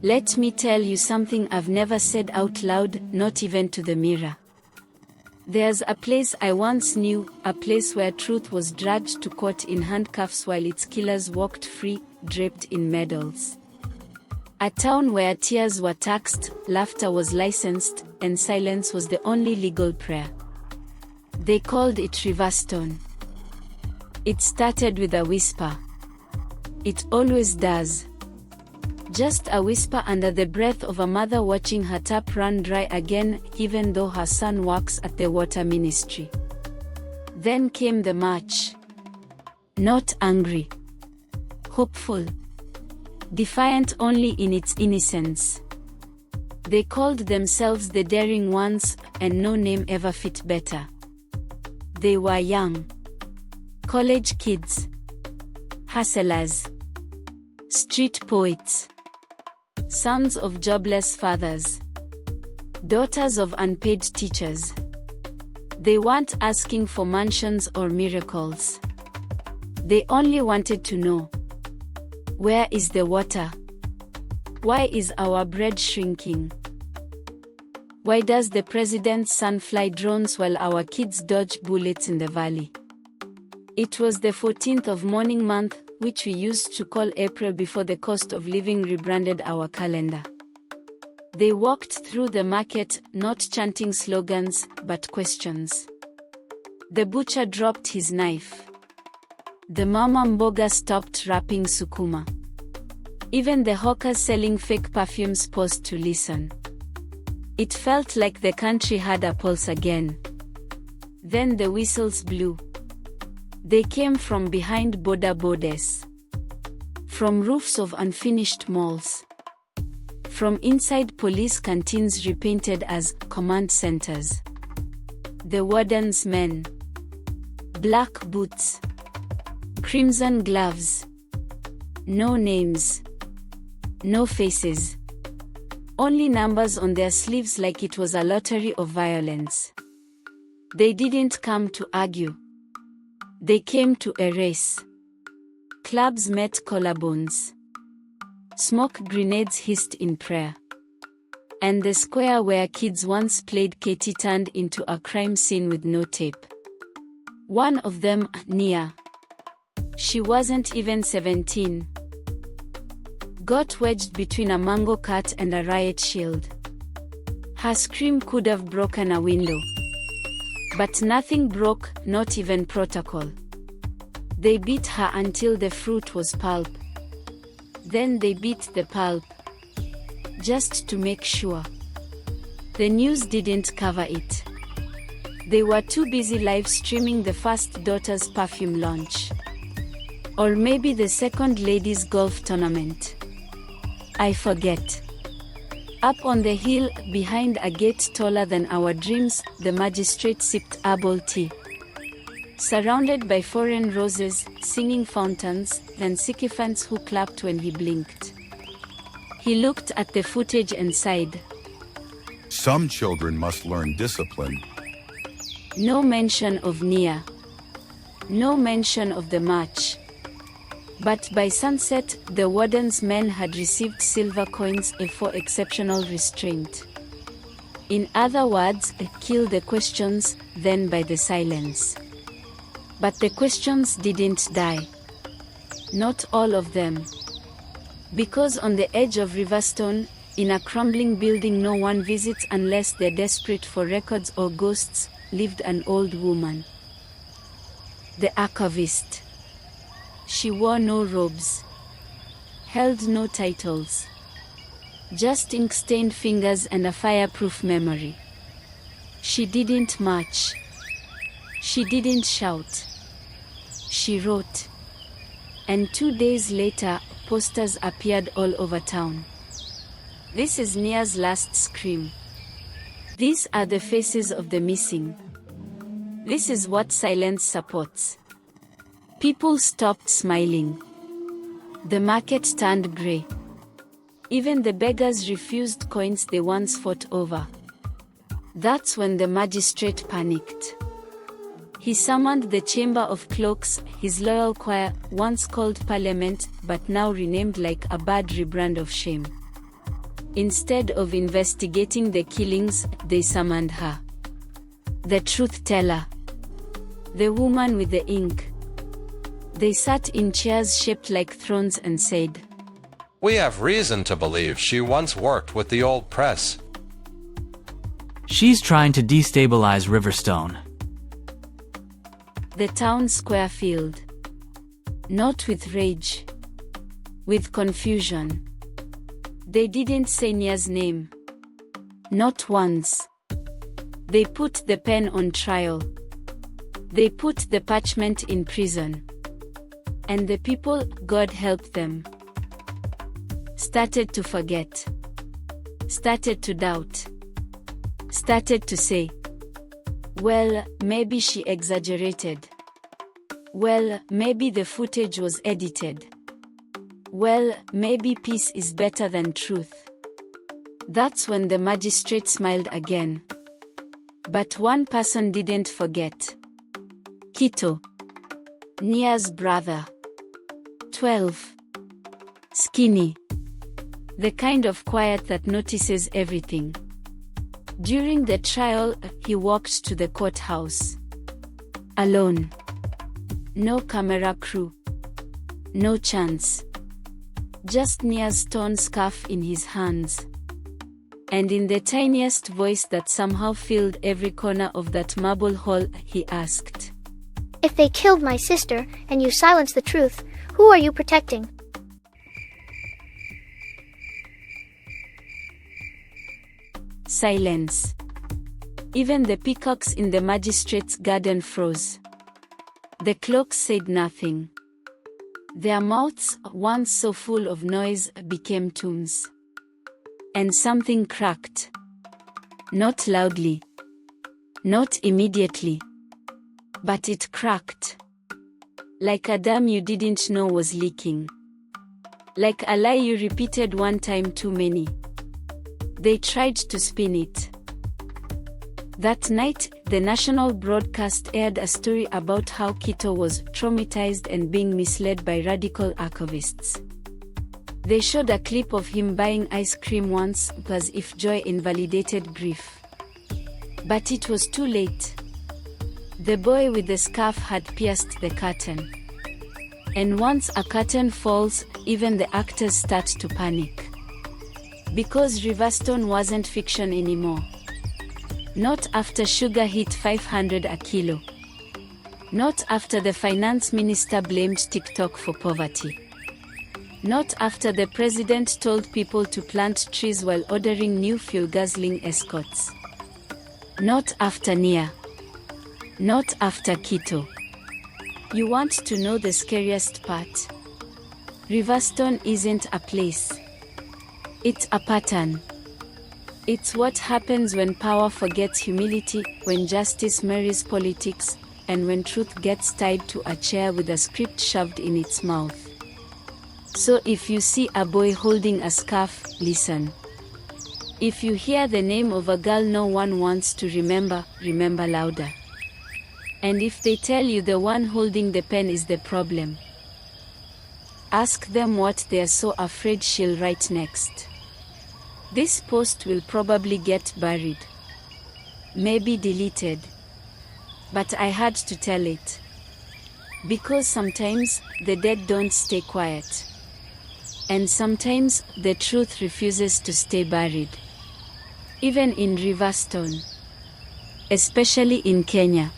Let me tell you something I've never said out loud, not even to the mirror. There's a place I once knew, a place where truth was dragged to court in handcuffs while its killers walked free, draped in medals. A town where tears were taxed, laughter was licensed, and silence was the only legal prayer. They called it Riverstone. It started with a whisper. It always does. Just a whisper under the breath of a mother watching her tap run dry again, even though her son works at the water ministry. Then came the march. Not angry. Hopeful. Defiant only in its innocence. They called themselves the Daring Ones, and no name ever fit better. They were young. College kids. Hustlers. Street poets. Sons of jobless fathers. Daughters of unpaid teachers. They weren't asking for mansions or miracles. They only wanted to know. Where is the water? Why is our bread shrinking? Why does the president's son fly drones while our kids dodge bullets in the valley? It was the 14th of Mourning Month, which we used to call April before the cost of living rebranded our calendar. They walked through the market, not chanting slogans, but questions. The butcher dropped his knife. The mama mboga stopped wrapping sukuma. Even the hawkers selling fake perfumes paused to listen. It felt like the country had a pulse again. Then the whistles blew. They came from behind border borders. From roofs of unfinished malls. From inside police canteens repainted as command centers. The warden's men. Black boots. Crimson gloves. No names. No faces. Only numbers on their sleeves like it was a lottery of violence. They didn't come to argue. They came to erase. Clubs met collarbones. Smoke grenades hissed in prayer. And the square where kids once played Katie turned into a crime scene with no tape. One of them, Nia. She wasn't even 17. Got wedged between a mango cart and a riot shield. Her scream could have broken a window. But nothing broke, not even protocol. They beat her until the fruit was pulp. Then they beat the pulp. Just to make sure. The news didn't cover it. They were too busy live streaming the first daughter's perfume launch. Or maybe the second lady's golf tournament. I forget. Up on the hill, behind a gate taller than our dreams, the magistrate sipped herbal tea. Surrounded by foreign roses, singing fountains, then sycophants who clapped when he blinked. He looked at the footage and sighed. Some children must learn discipline. No mention of Nia. No mention of the march. But by sunset, the warden's men had received silver coins for exceptional restraint. In other words, kill the questions, then by the silence. But the questions didn't die. Not all of them. Because on the edge of Riverstone, in a crumbling building no one visits unless they're desperate for records or ghosts, lived an old woman. The archivist. She wore no robes. Held no titles. Just ink-stained fingers and a fireproof memory. She didn't march. She didn't shout. She wrote. And 2 days later, posters appeared all over town. This is Nia's last scream. These are the faces of the missing. This is what silence supports. People stopped smiling. The market turned grey. Even the beggars refused coins they once fought over. That's when the magistrate panicked. He summoned the Chamber of Clerks, his loyal choir, once called Parliament, but now renamed like a bad rebrand of shame. Instead of investigating the killings, they summoned her. The truth teller. The woman with the ink. They sat in chairs shaped like thrones and said, "We have reason to believe she once worked with the old press." She's trying to destabilize Riverstone. The town square filled. Not with rage. With confusion. They didn't say Nia's name. Not once. They put the pen on trial. They put the parchment in prison. And the people, God help them, started to forget. Started to doubt. Started to say, well, maybe she exaggerated. Well, maybe the footage was edited. Well, maybe peace is better than truth. That's when the magistrate smiled again. But one person didn't forget. Kito. Nia's brother. 12. Skinny. The kind of quiet that notices everything. During the trial, he walked to the courthouse. Alone. No camera crew. No chance. Just Nia's torn scarf in his hands. And in the tiniest voice that somehow filled every corner of that marble hall, he asked, "If they killed my sister, and you silenced the truth, who are you protecting?" Silence. Even the peacocks in the magistrate's garden froze. The clocks said nothing. Their mouths, once so full of noise, became tombs. And something cracked. Not loudly. Not immediately. But it cracked. Like a dam you didn't know was leaking. Like a lie you repeated one time too many. They tried to spin it. That night, the national broadcast aired a story about how Kito was traumatized and being misled by radical archivists. They showed a clip of him buying ice cream once, as if joy invalidated grief. But it was too late. The boy with the scarf had pierced the curtain. And once a curtain falls, even the actors start to panic. Because Riverstone wasn't fiction anymore. Not after sugar hit 500 a kilo. Not after the finance minister blamed TikTok for poverty. Not after the president told people to plant trees while ordering new fuel-guzzling escorts. Not after Nia. Not after Kito. You want to know the scariest part? Riverstone isn't a place. It's a pattern. It's what happens when power forgets humility, when justice marries politics, and when truth gets tied to a chair with a script shoved in its mouth. So if you see a boy holding a scarf, listen. If you hear the name of a girl no one wants to remember, remember louder. And if they tell you the one holding the pen is the problem, ask them what they're so afraid she'll write next. This post will probably get buried. Maybe deleted. But I had to tell it. Because sometimes, the dead don't stay quiet. And sometimes, the truth refuses to stay buried. Even in Riverstone. Especially in Kenya.